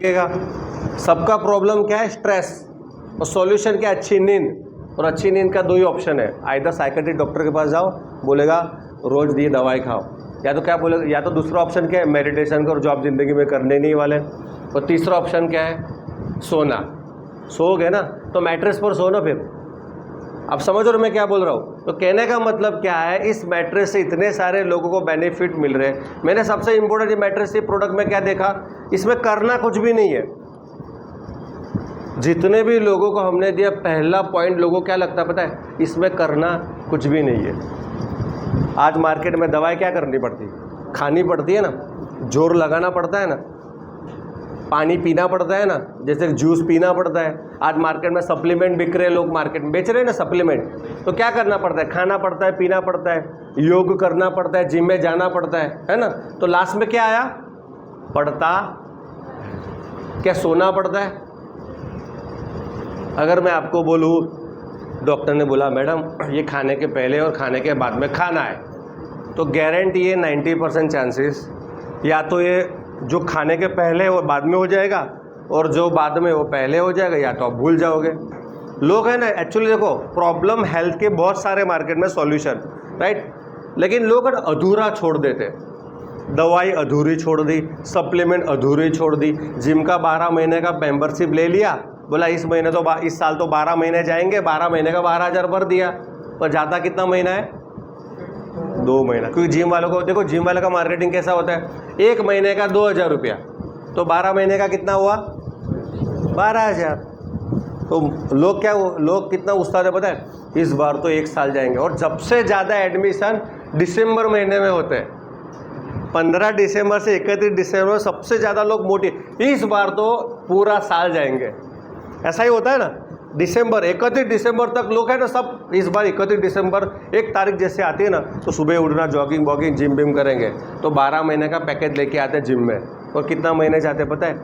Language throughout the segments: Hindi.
लगेगा। सबका प्रॉब्लम क्या है? स्ट्रेस। और सॉल्यूशन क्या? अच्छी नींद। और अच्छी नींद का दो ही ऑप्शन है, आइदर साइकेट्रिक डॉक्टर के पास जाओ, बोलेगा रोज़ ये दवाई खाओ, या तो क्या बोलेगा, या तो दूसरा ऑप्शन क्या है? मेडिटेशन करो, जो आप ज़िंदगी में करने नहीं वाले। और तीसरा ऑप्शन क्या है? सोना। सोओगे ना तो मैट्रेस पर सो ना। फिर आप समझ रहे हो मैं क्या बोल रहा हूँ? तो कहने का मतलब क्या है, इस मैट्रेस से इतने सारे लोगों को बेनिफिट मिल रहे हैं। मैंने सबसे इंपॉर्टेंट ये मैट्रेस के प्रोडक्ट में क्या देखा, इसमें करना कुछ भी नहीं है। जितने भी लोगों को हमने दिया, पहला पॉइंट लोगों को क्या लगता है पता है? इसमें करना कुछ भी नहीं है। आज मार्केट में दवाई क्या करनी पड़ती है? खानी पड़ती है ना, जोर लगाना पड़ता है ना, पानी पीना पड़ता है ना, जैसे जूस पीना पड़ता है। आज मार्केट में सप्लीमेंट बिक रहे हैं, लोग मार्केट में बेच रहे हैं ना सप्लीमेंट। तो क्या करना पड़ता है? खाना पड़ता है, पीना पड़ता है, योग करना पड़ता है, जिम में जाना पड़ता है ना। तो लास्ट में क्या आया? पड़ता क्या? सोना पड़ता है। अगर मैं आपको बोलूँ, डॉक्टर ने बोला मैडम ये खाने के पहले और खाने के बाद में खाना है, तो गारंटी है 90% चांसेस या तो ये जो खाने के पहले वो बाद में हो जाएगा, और जो बाद में वो पहले हो जाएगा, या तो आप भूल जाओगे। लोग हैं ना, एक्चुअली देखो प्रॉब्लम हेल्थ के बहुत सारे मार्केट में सॉल्यूशन, राइट, लेकिन लोग अधूरा छोड़ देते। दवाई अधूरी छोड़ दी, सप्लीमेंट अधूरी छोड़ दी, जिम का 12 महीने का मेंबरशिप ले लिया, बोला इस महीने तो इस साल तो 12 महीने जाएंगे, 12 महीने का 12,000 भर दिया, पर जाता कितना महीना है? 2 महीना। क्योंकि जिम वालों को देखो, जिम वाले का मार्केटिंग कैसा होता है, 1 महीने का 2,000 रुपया, तो 12 महीने का कितना हुआ? 12,000। तो लोग कितना उस्ताद है पता है? इस बार तो 1 साल जाएंगे। और सबसे ज़्यादा एडमिशन दिसंबर महीने में होते हैं। 15 दिसंबर से 31 दिसंबर में सबसे ज़्यादा लोग इस बार तो पूरा साल जाएंगे। ऐसा ही होता है ना, दिसंबर 31 दिसंबर तक लोग है ना सब, इस बार 31 दिसंबर 1 तारीख जैसे आती है ना, तो सुबह उठना, जॉगिंग वॉगिंग, जिम विम करेंगे, तो 12 महीने का पैकेज लेके आते हैं जिम में। और कितना महीने जाते पता है?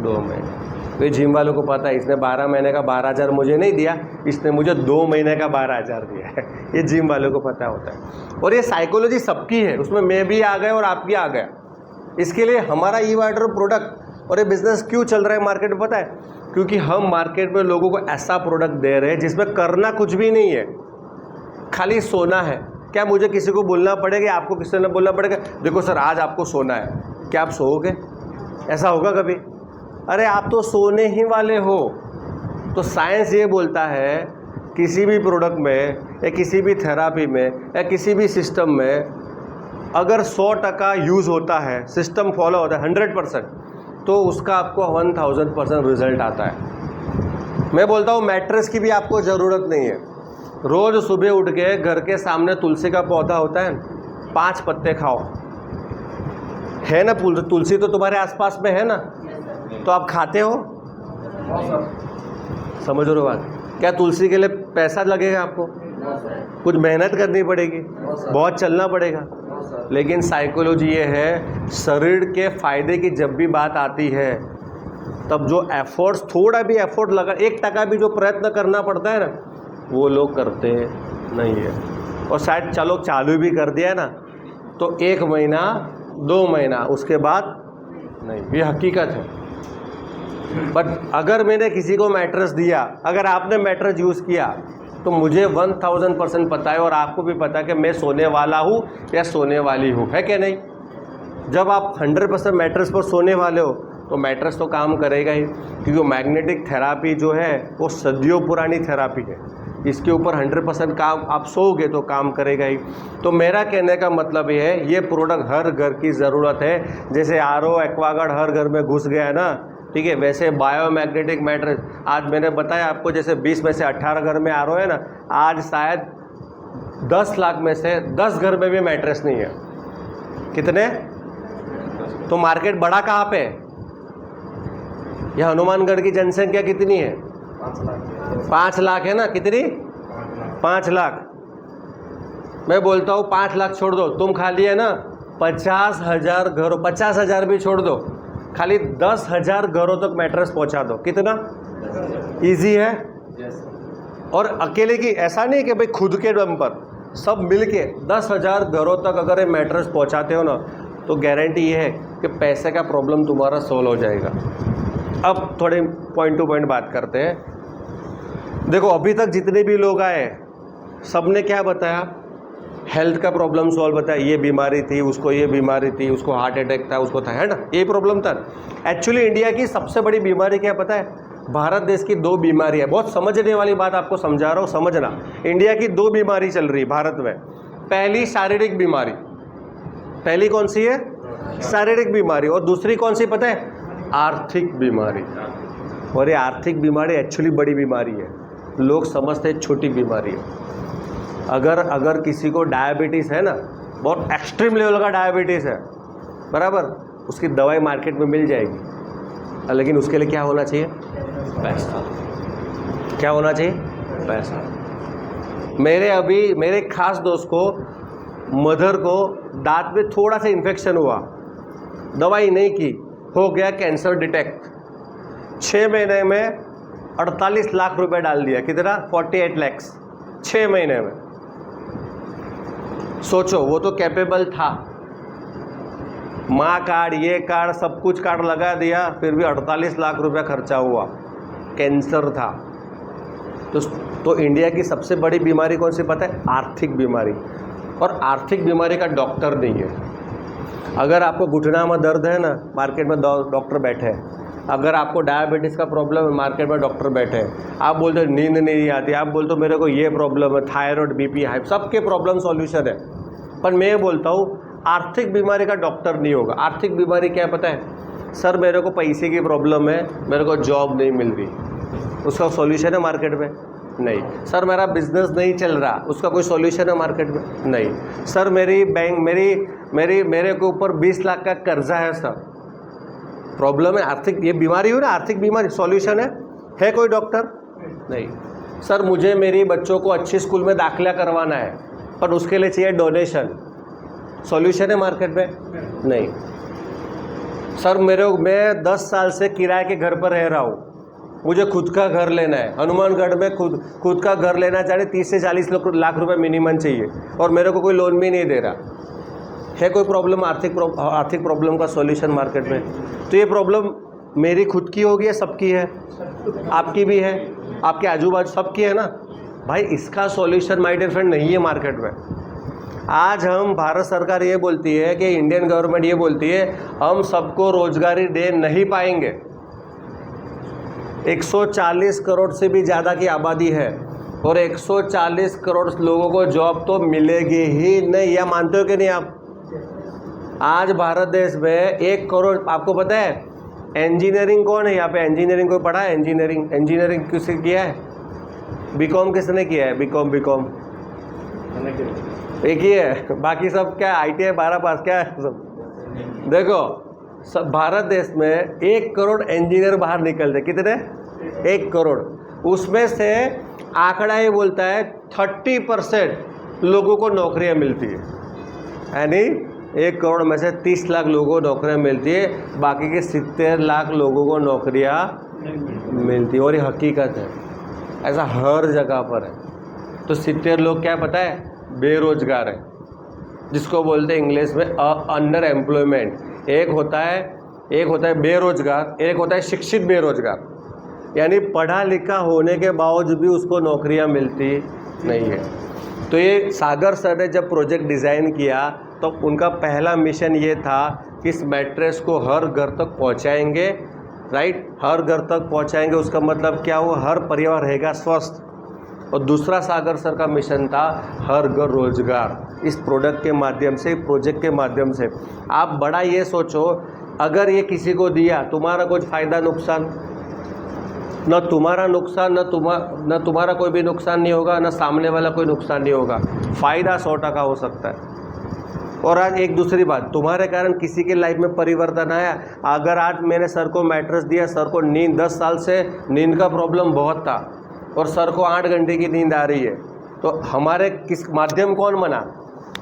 2 महीने। तो ये जिम वालों को पता है, इसने 12 महीने का 12,000 मुझे नहीं दिया, इसने मुझे 2 महीने का 12,000 दिया है। ये जिम वालों को पता होता है। और ये साइकोलॉजी सबकी है, उसमें मैं भी आ गया और आप भी आ गया। इसके लिए हमारा ई-वाइटर प्रोडक्ट और ये बिजनेस क्यों चल रहा है मार्केट में पता है? क्योंकि हम मार्केट में लोगों को ऐसा प्रोडक्ट दे रहे हैं जिसमें करना कुछ भी नहीं है, खाली सोना है। क्या मुझे किसी को बोलना पड़ेगा, आपको किसी ने बोलना पड़ेगा देखो सर आज आपको सोना है, क्या आप सोओगे? ऐसा होगा कभी? अरे आप तो सोने ही वाले हो। तो साइंस ये बोलता है किसी भी प्रोडक्ट में या किसी भी थेरापी में या किसी भी सिस्टम में अगर 100% यूज़ होता है, सिस्टम फॉलो होता है 100%, तो उसका आपको 1000% रिजल्ट आता है। मैं बोलता हूँ मैट्रेस की भी आपको ज़रूरत नहीं है। रोज़ सुबह उठ के घर के सामने तुलसी का पौधा होता है, 5 पत्ते खाओ। है ना तुलसी तो तुम्हारे आसपास में है ना, तो आप खाते हो? समझ रहे हो बात? क्या तुलसी के लिए पैसा लगेगा आपको? कुछ मेहनत करनी पड़ेगी, बहुत चलना पड़ेगा। लेकिन साइकोलॉजी ये है, शरीर के फायदे की जब भी बात आती है तब जो एफर्ट्स, थोड़ा भी एफर्ट लगा, 1% भी जो प्रयत्न करना पड़ता है ना, वो लोग करते नहीं है। और शायद चलो चालू भी कर दिया ना तो 1 महीना 2 महीना, उसके बाद नहीं। ये हकीकत है। बट अगर मैंने किसी को मैट्रेस दिया, अगर आपने मैट्रेस यूज़ किया, तो मुझे 1000% पता है और आपको भी पता है कि मैं सोने वाला हूँ या सोने वाली हूँ, है क्या नहीं? जब आप 100% मैट्रेस पर सोने वाले हो तो मैट्रेस तो काम करेगा ही, क्योंकि मैग्नेटिक थेरापी जो है वो सदियों पुरानी थेरापी है। इसके ऊपर 100% काम आप सोओगे तो काम करेगा ही। तो मेरा कहने का मतलब ये है, ये प्रोडक्ट हर घर की ज़रूरत है। जैसे आरओ एक्वागार्ड हर घर में घुस गया है ना, ठीक है, वैसे बायोमैग्नेटिक मैट्रेस आज मैंने बताया आपको, जैसे 20 में से 18 घर में आरओ है ना, आज शायद 10 लाख में से 10 घर में भी मैट्रेस नहीं है। कितने? तो मार्केट बड़ा कहाँ पे है? यह हनुमानगढ़ की जनसंख्या कितनी है? 5 लाख है ना। कितनी? 5 लाख। मैं बोलता हूँ 5 लाख छोड़ दो, तुम खाली है ना 50,000 घरों, 50,000 भी छोड़ दो, खाली 10,000 घरों तक मैट्रेस पहुंचा दो। कितना इजी है? और अकेले की ऐसा नहीं कि भाई खुद के दम पर, सब मिलके 10,000 घरों तक अगर ये मैट्रेस पहुंचाते हो ना, तो गारंटी ये है कि पैसे का प्रॉब्लम तुम्हारा सॉल्व हो जाएगा। अब थोड़े पॉइंट टू पॉइंट बात करते हैं। देखो अभी तक जितने भी लोग आए सबने क्या बताया, हेल्थ का प्रॉब्लम सॉल्व बताया, ये बीमारी थी, उसको ये बीमारी थी, उसको हार्ट अटैक था, उसको था, है ना, ये प्रॉब्लम था। एक्चुअली इंडिया की सबसे बड़ी बीमारी क्या पता है, भारत देश की 2 बीमारी है। बहुत समझने वाली बात आपको समझा रहा हूँ, समझना। इंडिया की 2 बीमारी चल रही भारत में। पहली शारीरिक बीमारी, पहली कौन सी है, शारीरिक बीमारी, और दूसरी कौन सी पता है, आर्थिक बीमारी। और ये आर्थिक बीमारी एक्चुअली बड़ी बीमारी है, लोग समझते हैं छोटी बीमारी है। अगर किसी को डायबिटीज़ है ना, बहुत एक्सट्रीम लेवल का डायबिटीज़ है, बराबर, उसकी दवाई मार्केट में मिल जाएगी, लेकिन उसके लिए क्या होना चाहिए, पैसा। क्या होना चाहिए, पैसा। मेरे खास दोस्त को, मदर को दांत में थोड़ा सा इन्फेक्शन हुआ, दवाई नहीं की, हो गया कैंसर डिटेक्ट, 6 महीने में 48 लाख रुपए डाल दिया। कितना, 48 लाख 6 महीने में। सोचो, वो तो कैपेबल था, माँ कार्ड, ये कार्ड, सब कुछ कार्ड लगा दिया, फिर भी 48 लाख रुपया खर्चा हुआ, कैंसर था। तो इंडिया की सबसे बड़ी बीमारी कौन सी पता है, आर्थिक बीमारी। और आर्थिक बीमारी का डॉक्टर नहीं है। अगर आपको घुटना में दर्द है ना, मार्केट में डॉक्टर बैठे हैं। अगर आपको डायबिटीज़ का प्रॉब्लम है, मार्केट में डॉक्टर बैठे हैं। आप बोलते हो नींद नहीं आती, आप बोलते हो मेरे को ये प्रॉब्लम है, थायराइड, बीपी हाई, सबके प्रॉब्लम सॉल्यूशन है। पर मैं बोलता हूँ आर्थिक बीमारी का डॉक्टर नहीं होगा। आर्थिक बीमारी क्या पता है, सर मेरे को पैसे की प्रॉब्लम है, मेरे को जॉब नहीं मिल रही, उसका सॉल्यूशन है मार्केट में, नहीं। सर मेरा बिजनेस नहीं चल रहा, उसका कोई सॉल्यूशन है मार्केट में, नहीं। सर मेरे को ऊपर 20 लाख का कर्जा है, सर प्रॉब्लम है, आर्थिक, ये बीमारी हो ना, आर्थिक बीमारी, सॉल्यूशन है कोई डॉक्टर, नहीं। सर मुझे मेरी बच्चों को अच्छी स्कूल में दाखिला करवाना है, पर उसके लिए चाहिए डोनेशन, सॉल्यूशन है मार्केट में, नहीं। सर मैं 10 साल से किराए के घर पर रह रहा हूँ, मुझे खुद का घर लेना है, हनुमानगढ़ में खुद का घर लेना चाहिए, 30 से 40 लाख रुपए मिनिमम चाहिए, और मेरे को कोई लोन भी नहीं दे रहा है। कोई प्रॉब्लम, आर्थिक प्रॉब्लम का सॉल्यूशन मार्केट में? तो ये प्रॉब्लम मेरी खुद की होगी या सबकी है? आपकी भी है, आपके आजू बाजू सबकी है ना भाई। इसका सॉल्यूशन माय डियर फ्रेंड नहीं है मार्केट में। आज हम, भारत सरकार ये बोलती है कि इंडियन गवर्नमेंट ये बोलती है हम सबको रोजगारी दे नहीं पाएंगे। 140 करोड़ से भी ज़्यादा की आबादी है, और 140 करोड़ लोगों को जॉब तो मिलेगी ही नहीं। यह मानते हो कि नहीं आप? आज भारत देश में 1 करोड़, आपको पता है इंजीनियरिंग कौन है यहाँ पे? इंजीनियरिंग कोई पढ़ा है? इंजीनियरिंग किसने किया है? बीकॉम किसने किया है? बीकॉम एक ही है, बाकी सब क्या ITI 12 पास, क्या है सब? देखो सब भारत देश में 1 करोड़ इंजीनियर बाहर निकलते, कितने? 1 करोड़। उसमें से आंकड़ा ये बोलता है 30% लोगों को नौकरियां मिलती है, यानी 1 करोड़ में से 30 लाख लोगों को नौकरियां मिलती है, बाकी के 70 लाख लोगों को नौकरियां मिलती है। और ये हकीकत है, ऐसा हर जगह पर है। तो 70 लोग क्या पता है? बेरोजगार है, जिसको बोलते हैं इंग्लिश में अंडर एम्प्लॉयमेंट। एक होता है बेरोजगार, एक होता है शिक्षित बेरोजगार, यानी पढ़ा लिखा होने के बावजूद भी उसको नौकरियां मिलती नहीं है। तो ये सागर सर ने जब प्रोजेक्ट डिज़ाइन किया तो उनका पहला मिशन ये था कि इस मैट्रेस को हर घर तक पहुंचाएंगे, राइट? हर घर तक पहुंचाएंगे, उसका मतलब क्या हुआ? हर परिवार रहेगा स्वस्थ। और दूसरा सागर सर का मिशन था हर घर रोजगार। इस प्रोडक्ट के माध्यम से, प्रोजेक्ट के माध्यम से आप बड़ा ये सोचो, अगर ये किसी को दिया, तुम्हारा कुछ फ़ायदा नुकसान? न तुम्हारा नुकसान, न तुम्हारा कोई भी नुकसान नहीं होगा, न सामने वाला कोई नुकसान नहीं होगा, फ़ायदा 100% हो सकता है। और आज एक दूसरी बात, तुम्हारे कारण किसी के लाइफ में परिवर्तन आया। अगर आज मैंने सर को मैट्रेस दिया, सर को नींद, 10 साल से नींद का प्रॉब्लम बहुत था और सर को 8 घंटे की नींद आ रही है, तो हमारे किस माध्यम कौन बना?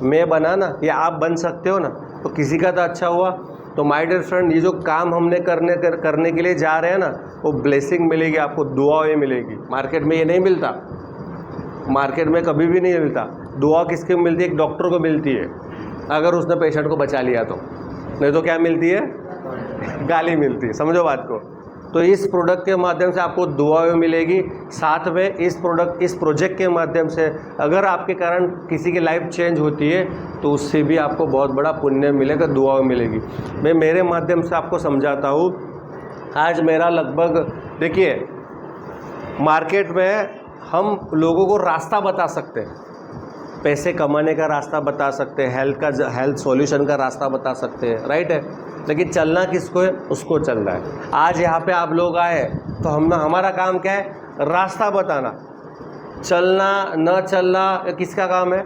मैं बना ना, या आप बन सकते हो ना। तो किसी का तो अच्छा हुआ। तो माय डियर फ्रेंड, ये जो काम हमने करने के लिए जा रहे हैं ना, वो ब्लेसिंग मिलेगी आपको, दुआएं मिलेगी। मार्केट में ये नहीं मिलता, मार्केट में कभी भी नहीं मिलता। दुआ किसको मिलती है? एक डॉक्टर को मिलती है, अगर उसने पेशेंट को बचा लिया तो। नहीं तो क्या मिलती है, गाली मिलती है। समझो बात को। तो इस प्रोडक्ट के माध्यम से आपको दुआएं मिलेगी, साथ में इस प्रोजेक्ट के माध्यम से अगर आपके कारण किसी की लाइफ चेंज होती है तो उससे भी आपको बहुत बड़ा पुण्य मिलेगा, दुआएं मिलेगी। मैं मेरे माध्यम से आपको समझाता हूँ। आज मेरा लगभग, देखिए मार्केट में हम लोगों को रास्ता बता सकते हैं, पैसे कमाने का रास्ता बता सकते हैं, हेल्थ सॉल्यूशन का रास्ता बता सकते हैं, राइट है, लेकिन चलना किसको है, उसको चलना है। आज यहाँ पे आप लोग आए तो हमारा काम क्या है, रास्ता बताना। चलना न चलना किसका काम है,